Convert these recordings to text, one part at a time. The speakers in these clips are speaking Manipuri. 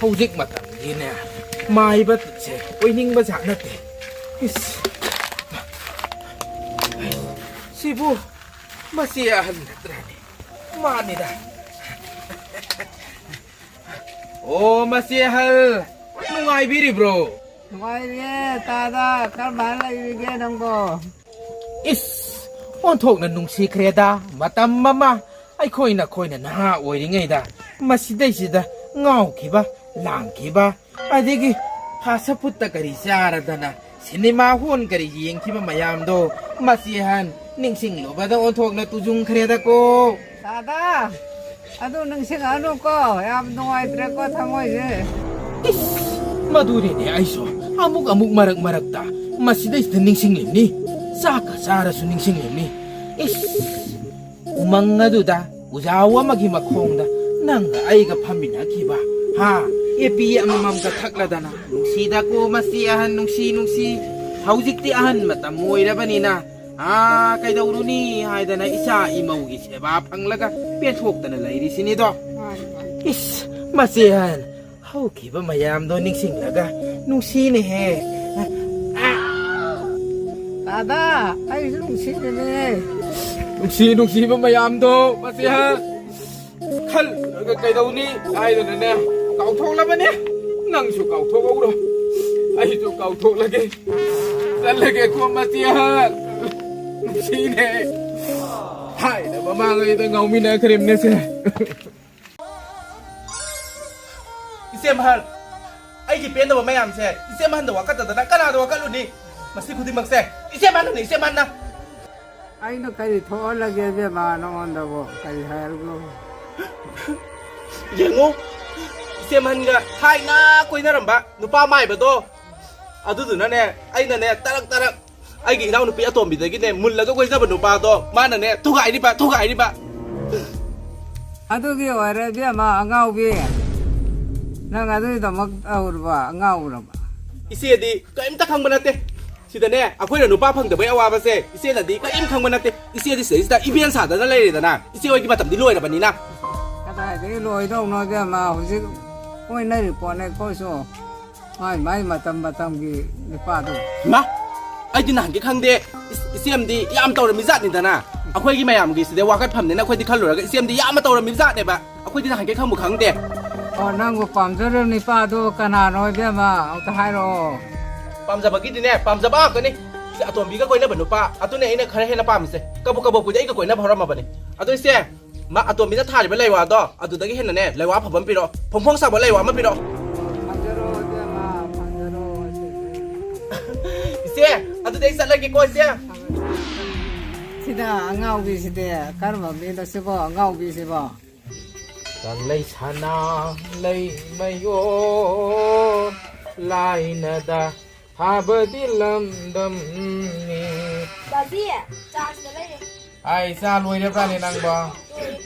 hꯧzik matamgine maiba tutse oiningba janate sibu masi ahan natrani manida oh masi ahal nungaibiri bro nungaibiri tada karban laibige nangbo is onthokna nungsi kreda matam mama ꯑꯩꯈꯣꯏꯅ ꯅꯍꯥ ꯑꯣꯏꯔꯤꯉꯩꯗ ꯃꯁꯤꯗꯩꯁꯤꯗ ꯉꯥꯎꯈꯤꯕ ꯂꯥꯡꯈꯤꯕ ꯑꯗꯒꯤ ꯐꯥꯁ ꯐꯨꯗꯇ ꯀꯔꯤ ꯆꯥꯔꯗꯅ ꯁꯤꯅꯦꯃꯥ ꯍꯣꯜ ꯀꯔꯤ ꯌꯦꯡꯈꯤꯕ ꯃꯌꯥꯝꯗꯣ ꯃꯁꯤ ꯍꯥꯟ ꯅꯤꯡꯁꯤꯡꯂꯨꯕꯗ ꯑꯣꯟꯊꯣꯛꯅ ꯇꯨꯖꯨꯡꯈ꯭ꯔꯦꯗꯀꯣ ꯗꯥꯗꯥ ꯑꯗꯨ ꯅꯤꯡꯁꯤꯡꯉꯛꯑꯅꯨꯀꯣ ꯌꯥꯝ ꯅꯨꯡꯉꯥꯏꯇ꯭ꯔꯦꯀꯣ ꯊꯃꯣꯏꯁꯦ ꯏꯁ ꯃꯗꯨꯔꯤꯅꯦ ꯑꯩꯁꯨ ꯑꯃꯨꯛ ꯃꯔꯛꯇ ꯃꯁꯤꯗꯩꯁꯤꯗ ꯅꯤꯡꯁꯤꯡꯂꯤꯕꯅꯤ ꯆꯥꯛꯀ ꯆꯥꯔꯁꯨ ꯅꯤꯡꯁꯤꯡꯂꯤꯕꯅꯤ ꯏꯁ ꯎꯃꯪ ꯑꯗꯨꯗ ꯎꯖꯥꯎ ꯑꯃꯒꯤ ꯃꯈꯣꯡꯗ ꯅꯪꯒ ꯑꯩꯒ ꯐꯝꯃꯤꯟꯅꯈꯤꯕ ꯑꯦꯄꯤ ꯑꯃꯃꯝꯒ ꯊꯛꯂꯗꯅ ꯅꯨꯡꯁꯤꯗꯀꯣ ꯃꯁꯤ ꯑꯍꯟ ꯅꯨꯡꯁꯤ ꯍꯧꯖꯤꯛꯇꯤ ꯑꯍꯟ ꯃꯇꯝ ꯑꯣꯏꯔꯕꯅꯤꯅ ꯀꯩꯗꯧꯔꯨꯅꯤ ꯍꯥꯏꯗꯅ ꯏꯆꯥ ꯏꯃꯧꯒꯤ ꯁꯦꯕꯥ ꯐꯪꯂꯒ ꯄꯦꯟꯊꯣꯛꯇꯅ ꯂꯩꯔꯤꯁꯤꯅꯤꯗꯣ ꯏꯁ ꯃꯁꯤ ꯑꯍꯟ ꯍꯧꯈꯤꯕ ꯃꯌꯥꯝꯗꯣ ꯅꯤꯡꯁꯤꯡꯂꯒ ꯅꯨꯡꯁꯤꯅꯦꯍꯦ ꯗꯥꯗꯥ ꯑꯩꯁꯨ ꯅꯨꯡꯁꯤꯕꯅꯦ ꯅꯨꯡꯁꯤꯕ ꯃꯌꯥꯝꯗꯣ ꯃꯁꯤ ꯈꯜꯂꯒ ꯀꯩꯗꯧꯅꯤ ꯍꯥꯏꯗꯅꯅꯦ ꯀꯥꯎꯊꯣꯛꯂꯕꯅꯦ ꯅꯪꯁꯨ ꯀꯥꯎꯊꯣꯛꯍꯧꯔꯣ ꯑꯩꯁꯨ ꯀꯥꯎꯊꯣꯛꯂꯒꯦ ꯆꯠꯂꯒꯦꯀꯣ ꯃꯁꯤ ꯅꯨꯡꯁꯤꯅꯦ ꯍꯥꯏꯅ ꯃꯃꯥꯡꯉꯩꯗ ꯉꯥꯎꯃꯤꯟꯅꯈ꯭ꯔꯤꯕꯅꯦꯁꯦ ꯏꯆꯦ ꯃꯍꯜ ꯑꯩꯒꯤ ꯄꯦꯟꯗꯕ ꯃꯌꯥꯝꯁꯦ ꯏꯆꯦ ꯃꯍꯜꯗ ꯋꯥꯀꯠꯇꯗꯅ ꯀꯅꯥꯗ ꯋꯥꯀꯠꯂꯨꯅꯤ ꯃꯁꯤ ꯈꯨꯗꯤꯡꯃꯛꯁꯦ ꯏꯆꯦ ꯃꯍꯜꯅꯅꯤ ꯏꯆꯦ ꯃꯍꯜꯅ ꯑꯩꯅ ꯀꯔꯤ ꯊꯣꯛꯍꯜꯂꯒꯦ ꯏꯕꯦꯝꯃ ꯅꯉꯣꯟꯗꯕꯨ ꯀꯔꯤ ꯍꯥꯏꯔꯕꯅꯣ ꯌꯦꯡꯉꯨ ꯏꯆꯦ ꯃꯍꯜꯒ ꯊꯥꯏꯅ ꯀꯣꯏꯅꯔꯝꯕ ꯅꯨꯄꯥ ꯃꯥꯏꯕꯗꯣ ꯑꯗꯨꯗꯨꯅꯅꯦ ꯑꯩꯅꯅꯦ ꯇꯔꯛ ꯑꯩꯒꯤ ꯏꯅꯥꯎꯅꯨꯄꯤ ꯑꯇꯣꯝꯕꯤꯗꯒꯤꯅꯦ ꯃꯨꯜꯂꯒ ꯀꯣꯏꯖꯕ ꯅꯨꯄꯥꯗꯣ ꯃꯥꯅꯅꯦ ꯊꯨꯒꯥꯏꯔꯤꯕ ꯑꯗꯨꯒꯤ ꯑꯣꯏꯔꯦ ꯏꯕꯦꯝꯃ ꯑꯉꯥꯎꯕꯤ ꯅꯪ ꯑꯗꯨꯒꯤꯗꯃꯛ ꯇꯧꯔꯕ ꯑꯉꯥꯎꯔꯕ ꯏꯆꯦꯗꯤ ꯀꯔꯤꯝꯇ ꯈꯪꯕ ꯅꯠꯇꯦ ꯁꯤꯗꯅꯦ ꯑꯩꯈꯣꯏꯅ ꯅꯨꯄꯥ ꯐꯪꯗꯕꯩ ꯑꯋꯥꯕꯁꯦ ꯏꯆꯦꯅꯗꯤ ꯀꯔꯤꯝ ꯈꯪꯕ ꯅꯠꯇꯦ ꯏꯆꯦꯗꯤ ꯁꯤꯗꯩꯁꯤꯗ ꯏꯕꯦꯟ ꯁꯥꯗꯅ ꯂꯩꯔꯦꯗꯅ ꯏꯆꯦ ꯍꯣꯏꯒꯤ ꯃꯇꯝꯗꯤ ꯂꯣꯏꯔꯕꯅꯤꯅ ꯀꯗꯥꯏꯗꯒꯤ ꯂꯣꯏꯗꯧꯅꯣ ꯏꯕꯦꯝꯃ ꯍꯧꯖꯤꯛ ꯀꯣꯏꯅꯔꯤ ꯄꯣꯠꯅꯦ ꯑꯩꯈꯣꯏꯁꯨ ꯃꯥꯏ ꯃꯇꯝꯒꯤ ꯅꯨꯄꯥꯗꯣ ꯃꯥ ꯑꯩꯗꯤ ꯅꯍꯥꯟꯒꯤ ꯈꯪꯗꯦ ꯏꯆꯦꯝꯗꯤ ꯌꯥꯝ ꯇꯧꯔꯝꯃꯤ ꯖꯥꯠꯅꯤꯗꯅ ꯑꯩꯈꯣꯏꯒꯤ ꯃꯌꯥꯝꯒꯤ ꯁꯤꯗ ꯋꯥꯀꯠꯐꯝꯅꯤꯅ ꯑꯩꯈꯣꯏꯗꯤ ꯈꯜꯂꯨꯔꯒ ꯏꯆꯦꯝꯗꯤ ꯌꯥꯝꯅ ꯇꯧꯔꯝꯃꯤ ꯖꯥꯠꯅꯦꯕ ꯑꯩꯈꯣꯏꯗꯤ ꯅꯍꯥꯟꯒꯤ ꯈꯪꯕꯨ ꯈꯪꯗꯦ ꯑꯣ ꯅꯪꯕꯨ ꯄꯥꯝꯖꯔꯤꯕ ꯅꯨꯄꯥꯗꯣ ꯀꯅꯥꯅꯣ 이베마 ꯑꯝꯇ ꯍꯥꯏꯔꯛꯑꯣ ꯄꯥꯝꯖꯕꯒꯤꯗꯤꯅꯦ ꯄꯥꯝꯖꯕ ꯉꯥꯛꯇꯅꯤ ꯑꯇꯣꯝꯕꯤꯒ ꯀꯣꯏꯅꯕ ꯅꯨꯄꯥ ꯑꯗꯨꯅꯦ ꯑꯩꯅ ꯈꯔ ꯍꯦꯟꯅ ꯄꯥꯝꯃꯤꯁꯦ ꯀꯕꯨꯛꯄꯨꯗꯤ ꯑꯩꯒ ꯀꯣꯏꯅꯕ ꯍꯧꯔꯝꯃꯕꯅꯤ ꯑꯗꯣ ꯏꯆꯦ ꯃꯥ ꯑꯇꯣꯝꯕꯤꯅ ꯊꯥꯔꯤꯕ ꯂꯩꯋꯥꯗꯣ ꯑꯗꯨꯗꯒꯤ ꯍꯦꯟꯅꯅꯦ ꯂꯩꯋꯥ ꯑꯐꯕ ꯑꯃ ꯄꯤꯔꯛꯑꯣ ꯐꯣꯡꯐꯣꯡ ꯁꯥꯕ ꯂꯩꯋꯥ ꯑꯃ ꯄꯤꯔꯛꯑꯣ ꯐꯪꯖꯔꯣ 이베마 ꯐꯪꯖꯔꯣ 이제 아두데 살라기고 이제 시다 앙아우비시데 카르마 미노시보 앙아우비시보 강레이 사나 레이 마요 라이나다 하버디 람덤니 바지 짜스 레이 아이 사 로이레브라네 낭바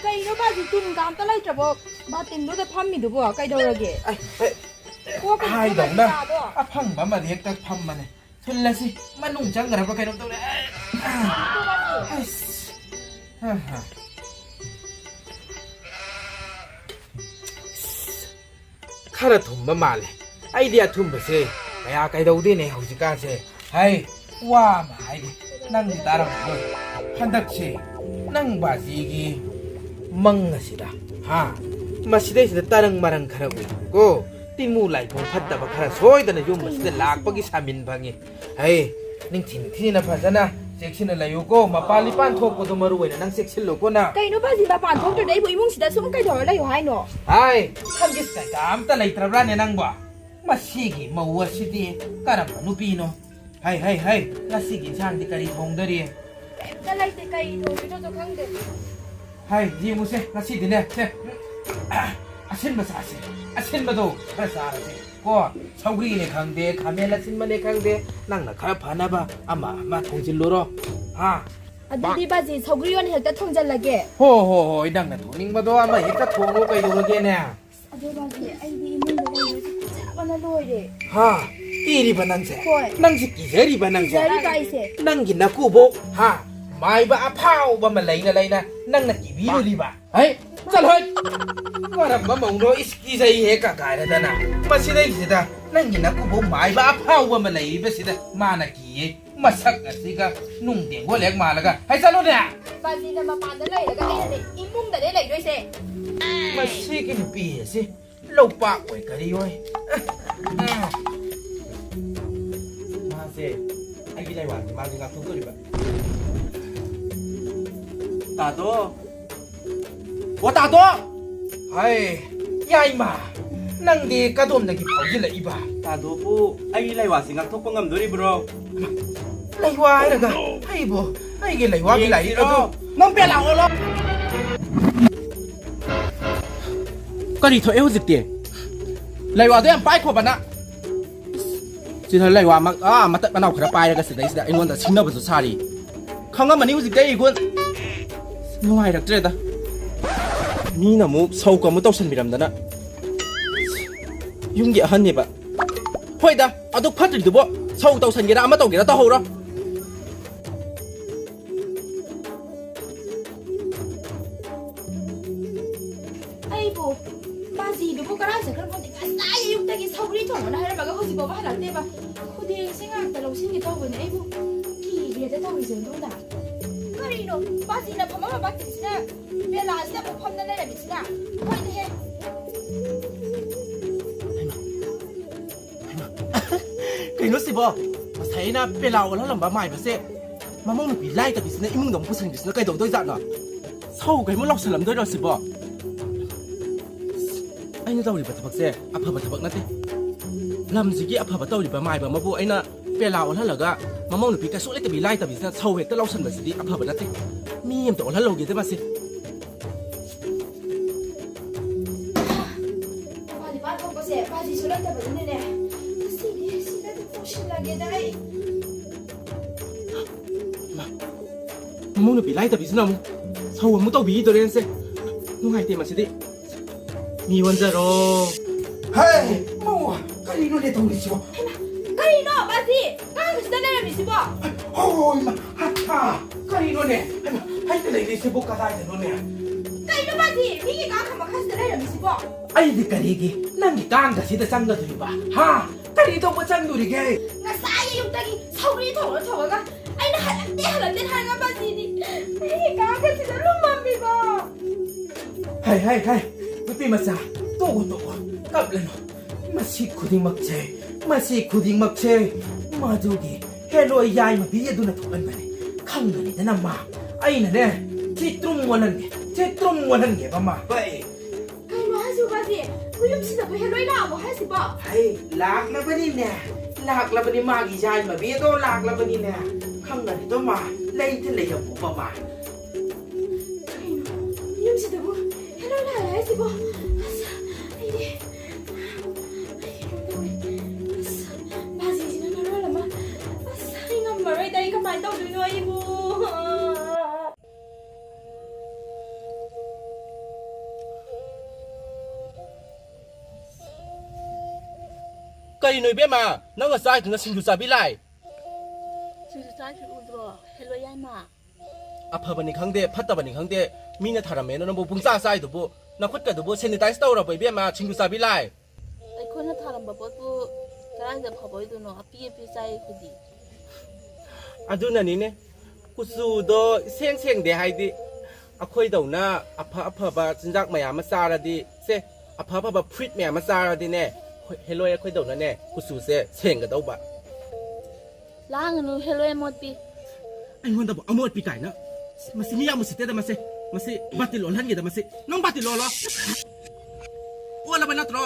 कईनो बाजी तुम काम तो लाई ट्रबो बातिन दो फम मी दुबो कई दौरगे हाय दौना अफंग बमा हेक्ता फम्मने थुल्लसी मनुंग चंगरबा कइनो तौरे खरा थुम्बा माले आइदि अथुम्बसे कया कइदौदेने हौजिकासे हाय वा मा हाइदि नंग तारम हंदकसे नंग बाजीगी मंगसिदा हा मसिदैसिदा तरंग मरंग खरा उको तिमु लाइफों फत्तबा खरा सोइदना युम मसिदा लाकपगी सामिन भंगी हाय निंग थिना फजना सेक्शन लायुको मपाली पान थोकपदो मरु ओइना नंग सेक्शन लोको ना कईनो बाजी बा पान थोक तदे इमुंग सिदा सुम कई दौर लायो हाइनो हाय खंगिस काय कामता लैत्रब्राने नंगबा मसिगी मौवसिदि करम नुपीनो हाय नसिगी सांगदि करी थोंदरी लाइते कई थोबिनो तो खंगदे हाय जी मुसे नसिदिने से असिनबा सासे असिनबदो खरा सारसे को सौग्रीने खंगदे खामेला सिनमने खंगदे नंगना खरा फनाबा अमा थोंजिल्लोरो हा अदुदि बाजी सौग्री ओन हेक्ता थोंजल्लगे हो नंगना थोनिंगबदो अमा हेक्ता थोंगो कइदोरगेने अदो बाजी आइदि इमुंग दो चाबना लोइरे हा किरिबा नंगसे होय नंगसे किजरिबा नंगसे जरी काइसे नंगी नकुबो हा माइबा अफाउबा मा लैना नंगना किबिरुलिबा है चल होय ꯀꯔꯝꯕ ꯃꯧꯅꯣ ꯏꯁꯀꯤꯖꯩ ꯍꯦꯛ ꯀꯥꯏꯔꯗꯅ ꯃꯁꯤꯗꯩꯁꯤꯗ ꯅꯪꯒꯤ ꯅꯀꯨꯕꯣꯛ ꯃꯥꯏꯕ ꯑꯐꯥꯎꯕ ꯑꯃ ꯂꯩꯔꯤꯕꯁꯤꯗ ꯃꯥꯅ ꯀꯤꯌꯦ ꯃꯁꯛ ꯑꯁꯤꯒ ꯅꯨꯡ ꯇꯦꯡꯒꯣꯜ ꯍꯦꯛ ꯃꯥꯜꯂꯒ ꯍꯥꯏ ꯆꯠꯂꯨꯅꯦ ꯕꯥꯖꯤꯅ ꯃꯄꯥꯟꯗ ꯂꯩꯔꯒ ꯑꯩꯅꯅꯦ ꯏꯃꯨꯡꯗꯅꯦ ꯂꯩꯗꯣꯏꯁꯦ ꯃꯁꯤꯒꯤ ꯅꯨꯄꯤ ꯑꯁꯤ ꯂꯧꯄꯥꯛ ꯑꯣꯏ ꯀꯔꯤ ꯑꯣꯏ ꯃꯥꯁꯦ ꯑꯩꯒꯤ ꯂꯩꯋꯥꯁꯦ ꯃꯥꯁꯦ ꯉꯥꯛꯊꯣꯛꯇꯣꯔꯤꯕ ꯇꯥꯗꯣ ꯋꯥ ꯇꯥꯗꯣ ꯍꯥꯏ ꯌꯥꯏꯃ ꯅꯪꯗꯤ ꯀꯗꯣꯝꯗꯒꯤ ꯐꯥꯎꯖꯤꯜꯂꯛꯏꯕ ꯇꯥꯗꯣꯕꯨ ꯑꯩꯒꯤ ꯂꯩꯋꯥꯁꯦ ꯉꯥꯛꯊꯣꯛꯄ ꯉꯝꯗꯣꯔꯤꯕ꯭ꯔꯣ ꯂꯩꯋꯥ ꯍꯥꯏꯔꯒ ꯑꯩꯕꯨ ꯑꯩꯒꯤ ꯂꯩꯋꯥꯒꯤ ꯂꯥꯏꯔꯤꯛ ꯑꯗꯨ ꯅꯪ ꯄꯦ ꯂꯥꯛꯑꯣꯂꯣ ꯀꯔꯤ ꯊꯣꯛꯑꯦ ꯍꯧꯖꯤꯛꯇꯤ ꯂꯩꯋꯥꯗꯣ ꯌꯥꯝ ꯄꯥꯏꯈꯣꯕꯅ ꯁꯤꯗ ꯂꯩꯋꯥ ꯃꯇꯠ ꯃꯅꯥꯎ ꯈꯔ ꯄꯥꯏꯔꯒ ꯁꯤꯗꯩꯁꯤꯗ ꯑꯩꯉꯣꯟꯗ ꯁꯤꯡꯅꯕꯁꯨ ꯁꯥꯔꯤ ꯈꯪꯉꯝꯃꯅꯤ ꯍꯧꯖꯤꯛꯇꯤ ꯑꯩ ꯏꯒꯨꯟ ꯅꯨꯡꯉꯥꯏꯔꯛꯇ꯭ꯔꯦꯗ ꯃꯤꯅ ꯑꯃꯨꯛ ꯁꯧꯛ ꯑꯃꯨꯛ ꯇꯧꯁꯟꯕꯤꯔꯝꯗꯅ ꯌꯨꯝꯒꯤ ꯑꯍꯟꯅꯦꯕ ꯍꯣꯏꯗ ꯑꯗꯨ ꯐꯠꯇ꯭ꯔꯤꯗꯨꯕꯣ ꯁꯧ ꯇꯧꯁꯟꯒꯦꯔꯥ ꯑꯃ ꯇꯧꯒꯦꯔꯥ ꯇꯧꯍꯧꯔꯣ ꯑꯩꯕꯨ ꯕꯥꯖꯤꯗꯨꯕꯨ ꯀꯔꯥꯏ ꯆꯠꯈ꯭ꯔꯕꯣꯗꯤ ꯉꯁꯥꯏ ꯑꯌꯨꯛꯇꯒꯤ ꯁꯧꯒ꯭ꯔꯤ ꯊꯣꯡꯕꯅ ꯍꯥꯏꯔꯝꯃꯒ ꯍꯧꯖꯤꯛꯐꯥꯎꯕ ꯍꯜꯂꯛꯇꯦꯕ ꯈꯨꯗꯦꯡꯁꯦ ꯉꯥꯛꯇ ꯂꯧꯁꯤꯟꯒꯦ ꯇꯧꯕꯅꯦ ꯑꯩꯕꯨ ꯀꯤꯔꯦꯗ ꯇꯧꯔꯤꯁꯦ ꯃꯇꯨꯡꯗ ꯀꯔꯤꯅꯣ ꯕꯥꯖꯤꯅ ꯐꯝꯃꯒ ꯕꯥꯖꯤꯁꯤꯅ ꯕꯦꯂꯥꯁꯤꯗ ꯑꯃꯨꯛ ꯐꯝꯗ ꯂꯩꯔꯝꯃꯤꯁꯤꯅ ꯍꯣꯏꯅꯦꯍꯦ ꯀꯩꯅꯣ ꯁꯤꯕꯣ ꯉꯁꯥꯏ ꯑꯩꯅ ꯄꯦꯂꯥ ꯑꯣꯜꯍꯜꯂꯝꯕ ꯃꯥꯏꯕꯁꯦ ꯃꯃꯧ ꯅꯨꯄꯤ ꯂꯥꯏꯇꯕꯤꯁꯤꯅ ꯏꯃꯨꯡꯗ ꯑꯃꯨꯛ ꯄꯨꯁꯤꯟꯈꯤꯁꯤꯅ ꯀꯩꯗꯧꯗꯣꯏꯖꯥꯠꯅꯣ ꯁꯧ ꯀꯩꯃꯨꯛ ꯂꯧꯁꯜꯂꯝꯗꯣꯏꯔꯣ ꯁꯤꯕꯣ ꯑꯩꯅ ꯇꯧꯔꯤꯕ ꯊꯕꯛꯁꯦ ꯑꯐꯕ ꯊꯕꯛ ꯅꯠꯇꯦ ꯂꯝꯁꯤꯒꯤ ꯑꯐꯕ ꯇꯧꯔꯤꯕ ꯃꯥꯏꯕ ꯑꯃꯕꯨ ꯑꯩꯅ ꯄꯦꯂꯥ ꯑꯣꯜꯍꯜꯂꯒ ꯃꯃꯧ ꯅꯨꯄꯤ ꯀꯩꯁꯨ ꯂꯩꯇꯕꯤ ꯂꯥꯏꯇꯕꯤꯁꯤꯅ ꯁꯧ ꯍꯦꯛꯇ ꯂꯧꯁꯟꯕꯁꯤꯗꯤ ꯑꯐꯕ ꯅꯠꯇꯦ ꯃꯤ ꯑꯃꯇ ꯑꯣꯜꯍꯜꯍꯧꯒꯦꯗ ꯃꯁꯤ ꯃꯥꯗꯤ ꯊꯣꯛꯄꯁꯦ ꯕꯥꯖꯤꯁꯨ ꯂꯩꯇꯕꯅꯤꯅꯅꯦ ꯁꯤꯗ ꯄꯨꯁꯤꯜꯂꯒꯦꯗ ꯑꯩ ꯃꯃꯧ ꯅꯨꯄꯤ ꯂꯥꯏꯇꯕꯤꯁꯤꯅ ꯑꯃꯨꯛ ꯁꯧ ꯑꯃꯨꯛ ꯇꯧꯕꯤꯗꯣꯔꯦꯅꯁꯦ ꯅꯨꯡꯉꯥꯏꯇꯦ ꯃꯁꯤꯗꯤ ꯃꯤ ꯑꯣꯟꯖꯔꯣ ꯍꯥꯏ ꯃꯧ ꯀꯔꯤꯅꯣꯅꯦ ꯇꯧꯔꯤꯁꯤꯕꯣ ꯀꯔꯤꯅꯣ ꯕꯥꯖꯤ ꯀꯥꯡꯁꯤꯗ ꯂꯩꯔꯝꯃꯤꯁꯤꯕꯣ ꯍꯣꯏ ꯀꯔꯤꯅꯣꯅꯦ ꯑꯩꯅ ꯂꯩꯔꯤꯁꯤꯕꯨ ꯀꯗꯥꯏꯗꯅꯣꯅꯦ ꯀꯩꯅꯣ ꯕꯥꯖꯤ ꯃꯤꯒꯤ ꯀꯥꯡꯈ ꯃꯈꯥꯁꯤꯗ ꯂꯩꯔꯝꯃꯤꯁꯤꯕꯣ ꯑꯩꯗꯤ ꯀꯔꯤꯒꯤ ꯅꯪꯒꯤ ꯀꯥꯡꯒꯁꯤꯗ ꯆꯪꯒꯗꯣꯔꯤꯕ ꯍꯥ ꯀꯔꯤ ꯇꯧꯕ ꯆꯪꯗꯣꯔꯤꯒꯦ ꯉꯁꯥꯏ ꯑꯌꯨꯛꯇꯒꯤ ꯁꯧꯒ꯭ꯔꯤ ꯊꯣꯡꯉꯒ ꯑꯩꯅ ꯍꯜꯂꯛꯇꯦ ꯍꯥꯏꯔꯒ ꯕꯥꯖꯤꯗꯤ ꯑꯩꯒꯤ ꯀꯥꯡꯒꯁꯤꯗ ꯂꯨꯝꯃꯝꯃꯤꯕ ꯍꯥꯏ ꯅꯨꯄꯤ ꯃꯆꯥ ꯇꯣꯛꯑꯣ ꯀꯞꯂꯅꯨ ꯃꯁꯤ ꯈꯨꯗꯤꯡꯃꯛꯁꯦ ꯃꯗꯨꯒꯤ ꯍꯦꯂꯣꯏ ꯌꯥꯏꯃꯕꯤ ꯑꯗꯨꯅ ꯊꯣꯛꯍꯟꯕꯅꯤ ꯈꯪꯒꯅꯤꯗꯅ ꯃꯥ ꯑꯩꯅꯅꯦ ꯆꯤꯇ꯭ꯔꯨꯝ ꯋꯥꯜꯍꯟꯒꯦꯕ ꯃꯥ ꯀꯩꯅꯣ ꯍꯥꯏꯁꯤꯕꯣ ꯕꯥꯖꯤ ꯌꯨꯝꯁꯤꯗꯕꯨ ꯍꯦꯂꯣꯏ ꯂꯥꯛꯑꯕꯣ ꯍꯥꯏꯁꯤꯕꯣ ꯂꯥꯛꯂꯕꯅꯤ ꯃꯥꯒꯤ ꯌꯥꯏꯃꯕꯤ ꯑꯗꯣ ꯂꯥꯛꯂꯕꯅꯤꯅꯦ ꯈꯪꯒꯅꯤꯗꯣ ꯃꯥ ꯂꯩꯔꯝꯃꯣꯕ ꯃꯥ ꯀꯩꯅꯣ ꯌꯨꯝꯁꯤꯗꯕꯨ ꯍꯦꯂꯣꯏ ꯂꯥꯛꯑꯦ ꯍꯥꯏꯁꯤꯕꯣ ꯑꯁ ꯑꯩꯗꯤ ꯕꯥꯖꯤꯁꯤꯅ ꯃꯔꯣꯜ ꯑꯃ ꯑꯁ ꯑꯩ ꯉꯝꯃꯔꯣꯏꯗ ꯑꯩ ꯀꯃꯥꯏꯅ ꯇꯧꯗꯣꯏꯅꯣ ꯑꯩꯕꯨ ꯀꯔꯤꯅꯣ ꯏꯕꯦꯝꯃ ꯅꯪꯅ ꯆꯥꯏꯗꯨꯅ ꯁꯤꯡꯖꯨ ꯆꯥꯕꯤ ꯂꯥꯏ ꯁꯤꯡꯖꯨ ꯆꯥꯏꯁꯨ ꯎꯗ꯭ꯔꯣ ꯍꯦꯂꯣꯏ ꯌꯥꯏꯃ ꯑꯐꯕꯅꯤ ꯈꯪꯗꯦ ꯐꯠꯇꯕꯅꯤ ꯈꯪꯗꯦ ꯃꯤꯅ ꯊꯥꯔꯝꯃꯦꯅ ꯅꯪꯕꯨ ꯄꯨꯡꯆꯥ ꯆꯥꯏꯗꯨꯕꯨ ꯅꯈꯨꯠꯀꯗꯨꯕꯨ ꯁꯦꯅꯤꯇꯥꯏꯁ ꯇꯧꯔꯕ ꯏꯕꯦꯝꯃ ꯁꯤꯡꯖꯨ ꯆꯥꯕꯤ ꯂꯥꯏ ꯑꯩꯈꯣꯏꯅ ꯊꯥꯔꯝꯕ ꯄꯣꯠꯄꯨ ꯀꯗꯥꯏꯗ ꯐꯕꯣꯏꯗꯣꯏꯅꯣ ꯑꯄꯤ ꯆꯥꯏ ꯑꯩꯈꯣꯏꯗꯤ ꯑꯗꯨꯅꯅꯤꯅꯦ ꯀꯨꯆꯨꯗꯣ ꯁꯦꯡꯗꯦ ꯍꯥꯏꯗꯤ ꯑꯩꯈꯣꯏꯗꯧꯅ ꯑꯐꯕ ꯆꯤꯟꯖꯥꯛ ꯃꯌꯥꯝ ꯑꯃ ꯆꯥꯔꯗꯤ ꯑꯐꯕ ꯐ꯭ꯔꯨꯏꯠ ꯃꯌꯥꯝ ꯑꯃ ꯆꯥꯔꯗꯤꯅꯦ ꯍꯦꯂꯣꯏ ꯑꯩꯈꯣꯏꯗꯧꯅꯅꯦ ꯀꯨꯆꯨꯁꯦ ꯁꯦꯡꯒꯗꯧꯕ ꯂꯥꯡꯒꯅꯨ ꯍꯦꯂꯣꯏ ꯑꯃꯣꯠꯄꯤ ꯑꯩꯉꯣꯟꯗꯕꯨ ꯑꯃꯣꯠꯄꯤ ꯀꯥꯏꯅ ꯃꯁꯤ ꯃꯤ ꯌꯥꯝ ꯎꯁꯤꯠꯇꯦꯗ ꯃꯁꯤ ꯕꯥꯇꯤꯜ ꯑꯣꯜꯍꯟꯒꯦꯗ ꯃꯁꯤ ꯅꯪ ꯕꯥꯇꯤꯜ ꯑꯣꯜꯂꯣ ꯑꯣꯜꯂꯕ ꯅꯠꯇ꯭ꯔꯣ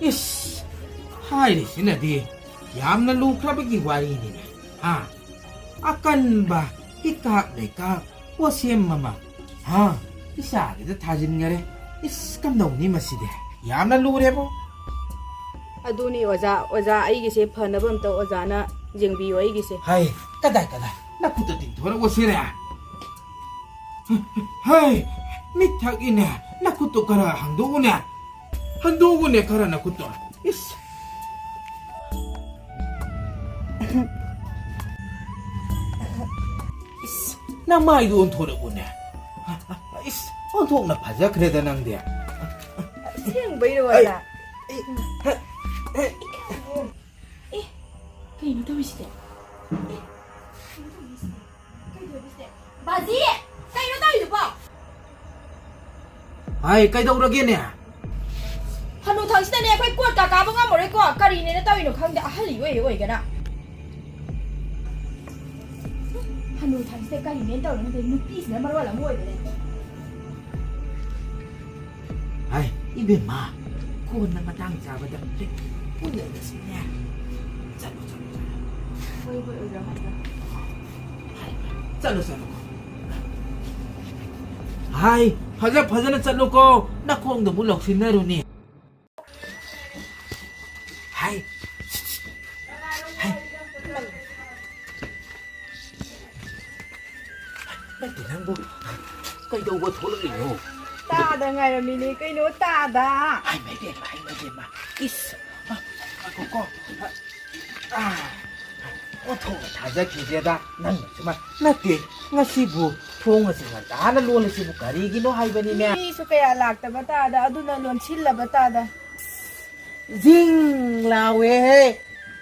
이씨, 하이리시나디 얌나 루크라베기 와리니네. 아깐 바 히카 내까 오시엠마마. 이사리다 타진가래. 이씨 깜동니 마시데. 얌나 루레보. ꯑꯗꯨꯅꯤ ꯑꯣꯖꯥ ꯑꯩꯒꯤꯁꯦ ꯐꯅꯕ ꯑꯝꯇ ꯑꯣꯖꯥꯅ ꯌꯦꯡꯕꯤꯌꯣ ꯑꯩꯒꯤꯁꯦ 하이, 까다. 나쿠도 띵토라 오시래. 하이, 미탁이네. 나쿠도 가라 항도구네. 한도구네 가라 나쿠도. 이씨. nang mai du on thore une is on thok na phaja khre da nang de Siang bai rồi à? Cái nó đâu rồi? Bà gì? Cái nó đâu rồi bỏ? ai kai dau ra ge ne Hanu thằng sĩ này quay quật cả bông ngâm một đấy quật cà ri này nó đâu rồi không đã hali vậy cái nào? Hanu thằng sĩ cà ri này đâu rồi nó núp pis này mà là mua cái này. ai ibe ma ko na matang cha ba da de ko ne da sin ya chalo Quay quay rồi hả? chalo ai phaja na chalo ko na khong da mu lok sin na ru ni hai Nang tinang bo kai dau bo thol ri yo Ta đã ngày là mini cái nó ta đã. hai mai de ma is ko o thong ta ja ki je da nang ma na ke nga si bu thong si ma da na lo le si bu kari gi no hai ba ni ne Đi số cái lạc ta bắt ta đã, adu na luôn chilla bắt ta đã. Zing la we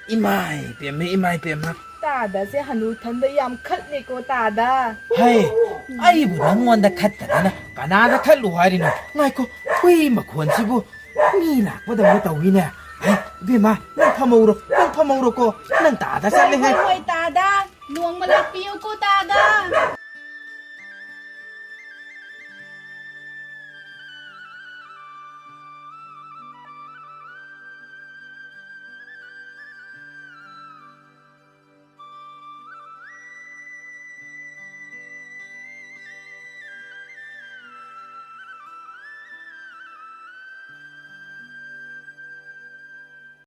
imai pe ma Ta đã sẽ hanu thân đấy yam khất này cô ta đã. hai ai bu nang wan da khat ta na kana da khat lu hai ri no ngai ko hui ma khon si bu mi la ba da mo tau hi ne ai be ma nang phamau ro ko nang ta da sa le hai Ôi ta đã, luồng mà lại piu cô ta đã.